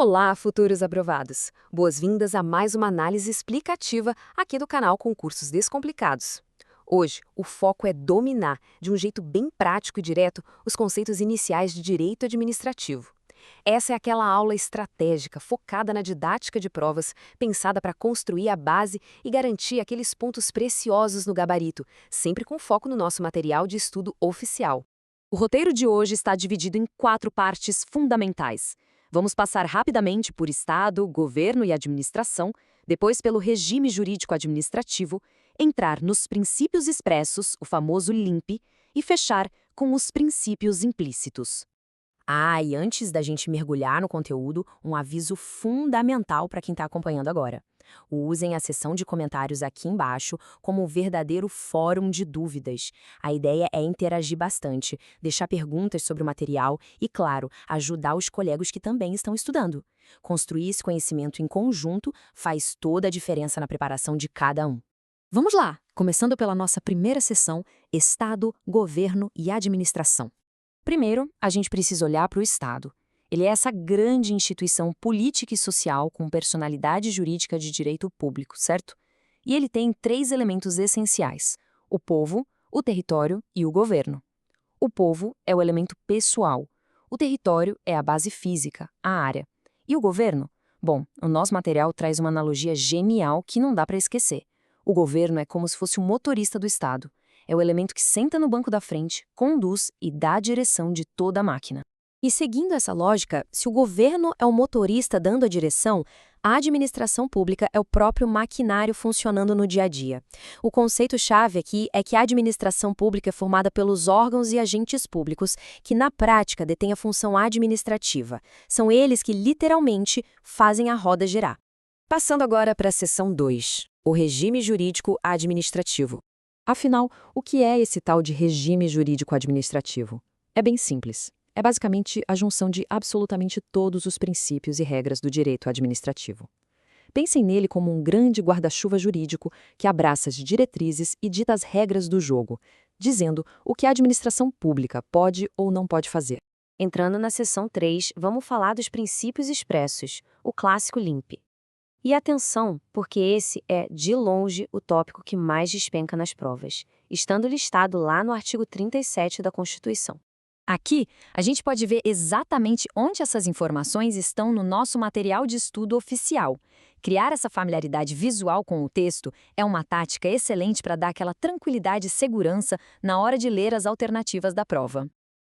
Olá, futuros aprovados! Boas-vindas a mais uma análise explicativa aqui do canal Concursos Descomplicados. Hoje, o foco é dominar, de um jeito bem prático e direto, os conceitos iniciais de direito administrativo. Essa é aquela aula estratégica focada na didática de provas, pensada para construir a base e garantir aqueles pontos preciosos no gabarito, sempre com foco no nosso material de estudo oficial. O roteiro de hoje está dividido em 4 partes fundamentais. Vamos passar rapidamente por Estado, governo e administração, depois pelo regime jurídico administrativo, entrar nos princípios expressos, o famoso LIMP, e fechar com os princípios implícitos. E antes da gente mergulhar no conteúdo, um aviso fundamental para quem está acompanhando agora. Usem a seção de comentários aqui embaixo como um verdadeiro fórum de dúvidas. A ideia é interagir bastante, deixar perguntas sobre o material e, claro, ajudar os colegas que também estão estudando. Construir esse conhecimento em conjunto faz toda a diferença na preparação de cada um. Vamos lá, começando pela nossa primeira seção, Estado, Governo e Administração. Primeiro, a gente precisa olhar para o Estado. Ele é essa grande instituição política e social com personalidade jurídica de direito público, certo? E ele tem 3 elementos essenciais: o povo, o território e o governo. O povo é o elemento pessoal, o território é a base física, a área. E o governo? Bom, o nosso material traz uma analogia genial que não dá para esquecer. O governo é como se fosse o motorista do Estado. É o elemento que senta no banco da frente, conduz e dá a direção de toda a máquina. E seguindo essa lógica, se o governo é o motorista dando a direção, a administração pública é o próprio maquinário funcionando no dia a dia. O conceito-chave aqui é que a administração pública é formada pelos órgãos e agentes públicos que, na prática, detêm a função administrativa. São eles que, literalmente, fazem a roda girar. Passando agora para a seção 2, o regime jurídico administrativo. Afinal, o que é esse tal de regime jurídico administrativo? É bem simples. É basicamente a junção de absolutamente todos os princípios e regras do direito administrativo. Pensem nele como um grande guarda-chuva jurídico que abraça as diretrizes e dita as regras do jogo, dizendo o que a administração pública pode ou não pode fazer. Entrando na seção 3, vamos falar dos princípios expressos, o clássico LIMP. E atenção, porque esse é, de longe, o tópico que mais despenca nas provas, estando listado lá no artigo 37 da Constituição. Aqui, a gente pode ver exatamente onde essas informações estão no nosso material de estudo oficial. Criar essa familiaridade visual com o texto é uma tática excelente para dar aquela tranquilidade e segurança na hora de ler as alternativas da prova.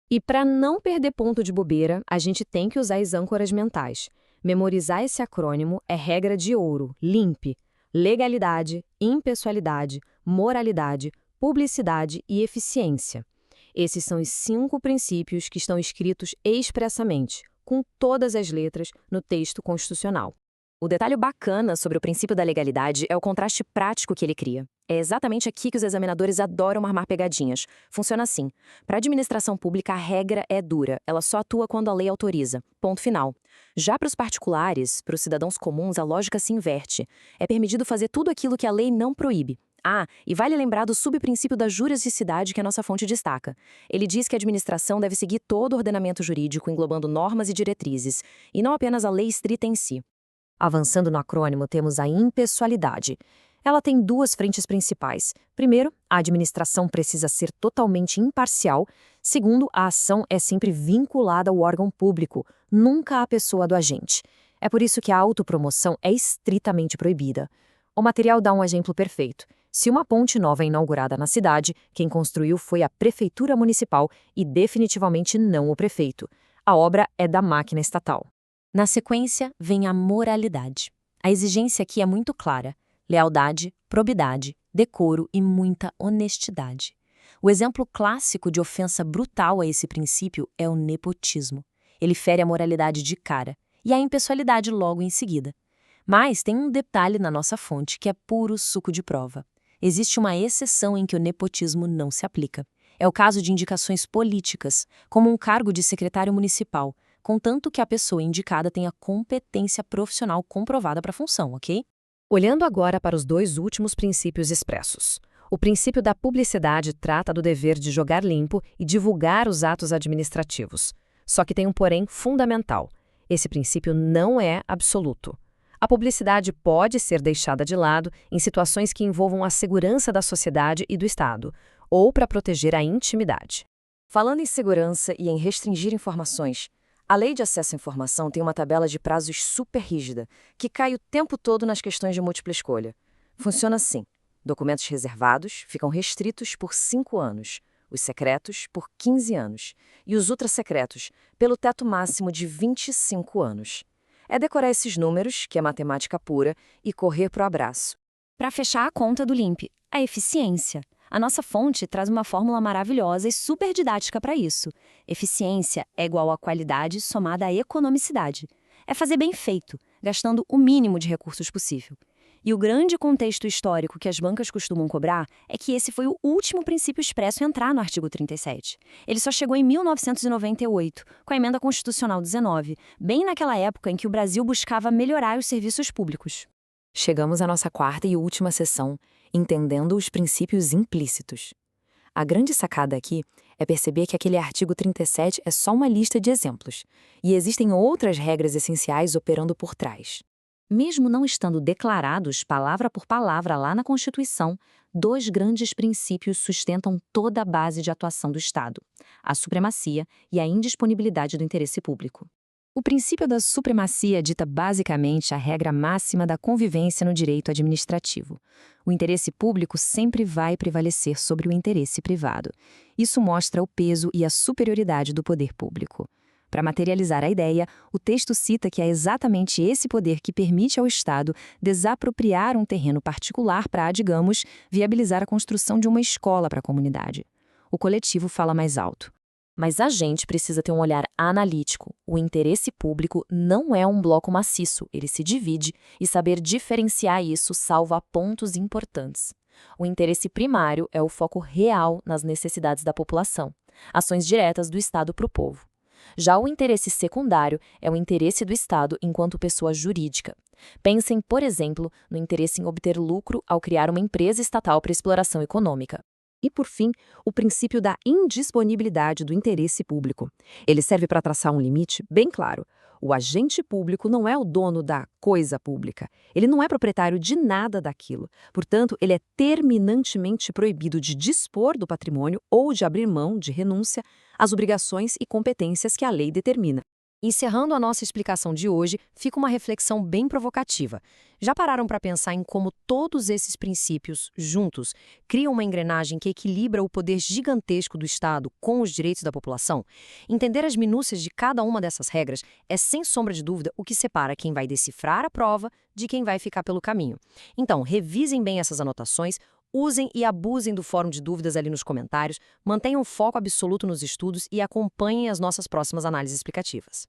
E para não perder ponto de bobeira, a gente tem que usar as âncoras mentais. Memorizar esse acrônimo é regra de ouro, LIMP: legalidade, impessoalidade, moralidade, publicidade e eficiência. Esses são os 5 princípios que estão escritos expressamente, com todas as letras, no texto constitucional. O detalhe bacana sobre o princípio da legalidade é o contraste prático que ele cria. É exatamente aqui que os examinadores adoram armar pegadinhas. Funciona assim: para a administração pública, a regra é dura, ela só atua quando a lei autoriza. Ponto final. Já para os particulares, para os cidadãos comuns, a lógica se inverte. É permitido fazer tudo aquilo que a lei não proíbe. E vale lembrar do subprincípio da juridicidade que a nossa fonte destaca. Ele diz que a administração deve seguir todo o ordenamento jurídico, englobando normas e diretrizes, e não apenas a lei estrita em si. Avançando no acrônimo, temos a impessoalidade. Ela tem 2 frentes principais. Primeiro, a administração precisa ser totalmente imparcial. Segundo, a ação é sempre vinculada ao órgão público, nunca à pessoa do agente. É por isso que a autopromoção é estritamente proibida. O material dá um exemplo perfeito. Se uma ponte nova é inaugurada na cidade, quem construiu foi a prefeitura municipal e definitivamente não o prefeito. A obra é da máquina estatal. Na sequência, vem a moralidade. A exigência aqui é muito clara: lealdade, probidade, decoro e muita honestidade. O exemplo clássico de ofensa brutal a esse princípio é o nepotismo. Ele fere a moralidade de cara, e a impessoalidade logo em seguida. Mas tem um detalhe na nossa fonte que é puro suco de prova. Existe uma exceção em que o nepotismo não se aplica. É o caso de indicações políticas, como um cargo de secretário municipal, contanto que a pessoa indicada tenha competência profissional comprovada para a função, ok? Olhando agora para os 2 últimos princípios expressos. O princípio da publicidade trata do dever de jogar limpo e divulgar os atos administrativos. Só que tem um porém fundamental. Esse princípio não é absoluto. A publicidade pode ser deixada de lado em situações que envolvam a segurança da sociedade e do Estado, ou para proteger a intimidade. Falando em segurança e em restringir informações, a Lei de Acesso à Informação tem uma tabela de prazos super rígida, que cai o tempo todo nas questões de múltipla escolha. Funciona assim: documentos reservados ficam restritos por 5 anos, os secretos por 15 anos e os ultrasecretos pelo teto máximo de 25 anos. É decorar esses números, que é matemática pura, e correr pro abraço. Para fechar a conta do LIMP, a eficiência. A nossa fonte traz uma fórmula maravilhosa e super didática para isso. Eficiência é igual a qualidade somada à economicidade. É fazer bem feito, gastando o mínimo de recursos possível. E o grande contexto histórico que as bancas costumam cobrar é que esse foi o último princípio expresso a entrar no artigo 37. Ele só chegou em 1998, com a Emenda Constitucional 19, bem naquela época em que o Brasil buscava melhorar os serviços públicos. Chegamos à nossa quarta e última sessão, entendendo os princípios implícitos. A grande sacada aqui é perceber que aquele artigo 37 é só uma lista de exemplos, e existem outras regras essenciais operando por trás. Mesmo não estando declarados palavra por palavra lá na Constituição, dois grandes princípios sustentam toda a base de atuação do Estado: a supremacia e a indisponibilidade do interesse público. O princípio da supremacia dita basicamente a regra máxima da convivência no direito administrativo. O interesse público sempre vai prevalecer sobre o interesse privado. Isso mostra o peso e a superioridade do poder público. Para materializar a ideia, o texto cita que é exatamente esse poder que permite ao Estado desapropriar um terreno particular para, digamos, viabilizar a construção de uma escola para a comunidade. O coletivo fala mais alto. Mas a gente precisa ter um olhar analítico. O interesse público não é um bloco maciço, ele se divide, e saber diferenciar isso salva pontos importantes. O interesse primário é o foco real nas necessidades da população, ações diretas do Estado para o povo. Já o interesse secundário é o interesse do Estado enquanto pessoa jurídica. Pensem, por exemplo, no interesse em obter lucro ao criar uma empresa estatal para exploração econômica. E, por fim, o princípio da indisponibilidade do interesse público. Ele serve para traçar um limite bem claro. O agente público não é o dono da coisa pública. Ele não é proprietário de nada daquilo. Portanto, ele é terminantemente proibido de dispor do patrimônio ou de abrir mão de renúncia às obrigações e competências que a lei determina. Encerrando a nossa explicação de hoje, fica uma reflexão bem provocativa. Já pararam para pensar em como todos esses princípios, juntos, criam uma engrenagem que equilibra o poder gigantesco do Estado com os direitos da população? Entender as minúcias de cada uma dessas regras é, sem sombra de dúvida, o que separa quem vai decifrar a prova de quem vai ficar pelo caminho. Então, revisem bem essas anotações, usem e abusem do fórum de dúvidas ali nos comentários, mantenham foco absoluto nos estudos e acompanhem as nossas próximas análises explicativas.